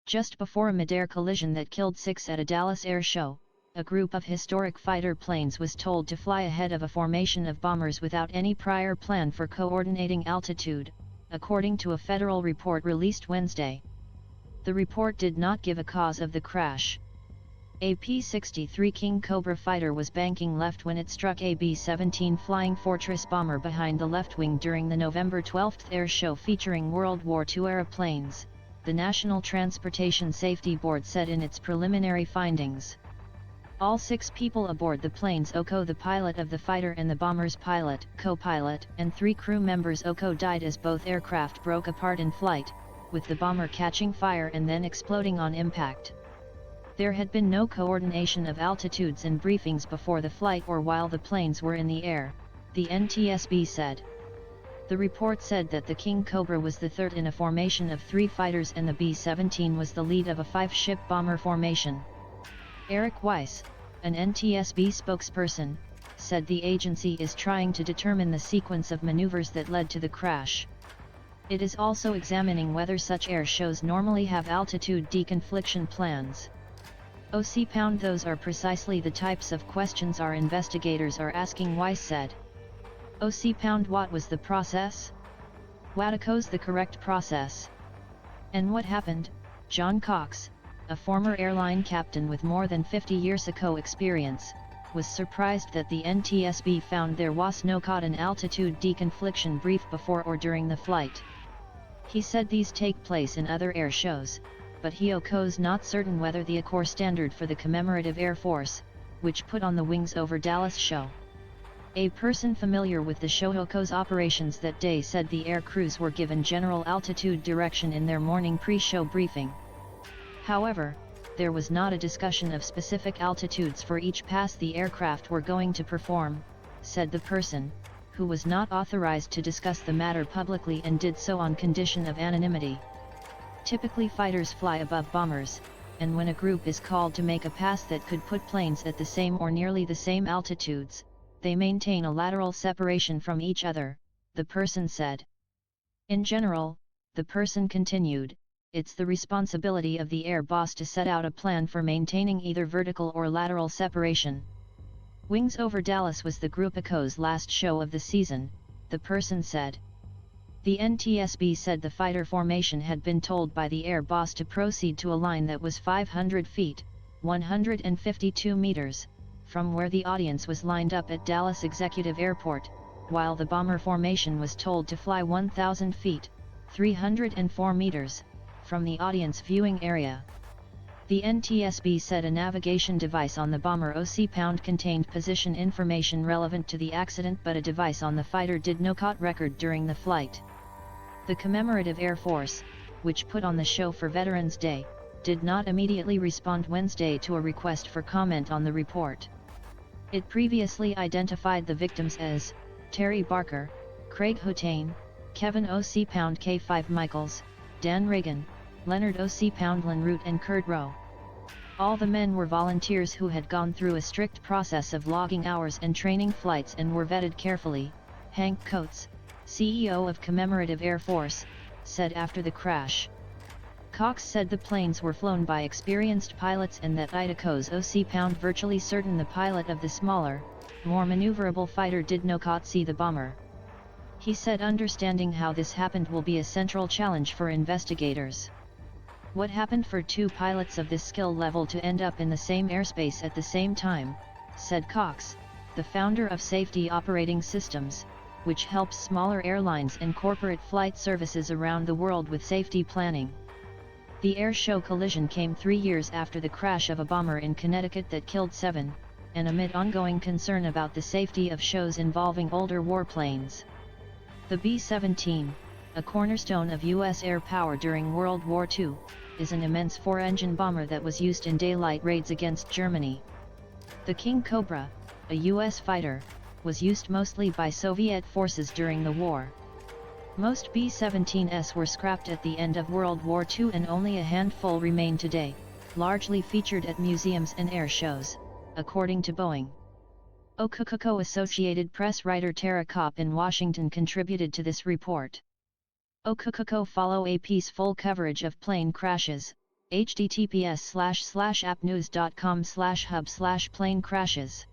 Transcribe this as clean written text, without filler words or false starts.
Just before a midair collision that killed 6 at a Dallas air show, a group of historic fighter planes was told to fly ahead of a formation of bombers without any prior plan for coordinating altitude, according to a federal report released Wednesday. The report did not give a cause of the crash. A P-63 Kingcobra fighter was banking left when it struck a B-17 Flying Fortress bomber behind the left wing during the November 12 air show featuring World War II-era planes, the National Transportation Safety Board said in its preliminary findings. All 6 people aboard the planes, Oko the pilot of the fighter and the bomber's pilot, co-pilot, and 3 crew members, Oko died as both aircraft broke apart in flight, with the bomber catching fire and then exploding on impact. There had been no coordination of altitudes and briefings before the flight or while the planes were in the air, the NTSB said. The report said that the Kingcobra was the third in a formation of 3 fighters and the B-17 was the lead of a 5-ship bomber formation. Eric Weiss, an NTSB spokesperson, said the agency is trying to determine the sequence of maneuvers that led to the crash. It is also examining whether such air shows normally have altitude deconfliction plans. Those are precisely the types of questions our investigators are asking, Weiss said. What was the process? What's the correct process? And what happened? John Cox, a former airline captain with more than 50 years ACO experience, was surprised that the NTSB found there was no caught an altitude deconfliction brief before or during the flight. He said these take place in other air shows, but he's not certain whether the ACOR standard for the Commemorative Air Force, which put on the Wings over Dallas show. A person familiar with the show's operations that day said the air crews were given general altitude direction in their morning pre-show briefing. However, there was not a discussion of specific altitudes for each pass the aircraft were going to perform, said the person, who was not authorized to discuss the matter publicly and did so on condition of anonymity. Typically fighters fly above bombers, and when a group is called to make a pass that could put planes at the same or nearly the same altitudes, they maintain a lateral separation from each other, the person said. In general, the person continued, it's the responsibility of the air boss to set out a plan for maintaining either vertical or lateral separation. Wings over Dallas was the Group ACO's last show of the season, the person said. The NTSB said the fighter formation had been told by the air boss to proceed to a line that was 500 feet, 152 meters, from where the audience was lined up at Dallas Executive Airport, while the bomber formation was told to fly 1,000 feet, 304 meters, from the audience viewing area. The NTSB said a navigation device on the bomber OC contained position information relevant to the accident, but a device on the fighter did no caught record during the flight. The Commemorative Air Force, which put on the show for Veterans Day, did not immediately respond Wednesday to a request for comment on the report. It previously identified the victims as Terry Barker, Craig Houtain, Kevin K5 Michaels, Dan Reagan, Leonard Lanroot and Kurt Rowe. All the men were volunteers who had gone through a strict process of logging hours and training flights and were vetted carefully, Hank Coates, CEO of Commemorative Air Force, said after the crash. Cox said the planes were flown by experienced pilots and that Idaho's virtually certain the pilot of the smaller, more maneuverable fighter did not see the bomber. He said understanding how this happened will be a central challenge for investigators. What happened for 2 pilots of this skill level to end up in the same airspace at the same time, said Cox, the founder of Safety Operating Systems, which helps smaller airlines and corporate flight services around the world with safety planning. The air show collision came 3 years after the crash of a bomber in Connecticut that killed 7, and amid ongoing concern about the safety of shows involving older warplanes. The B-17, a cornerstone of U.S. air power during World War II, is an immense 4-engine bomber that was used in daylight raids against Germany. The Kingcobra, a U.S. fighter, was used mostly by Soviet forces during the war. Most B-17s were scrapped at the end of World War II and only a handful remain today, largely featured at museums and air shows, according to Boeing. Associated Press writer Tara Kopp in Washington contributed to this report. Follow AP's full coverage of plane crashes, https://appnews.com/hub/plane crashes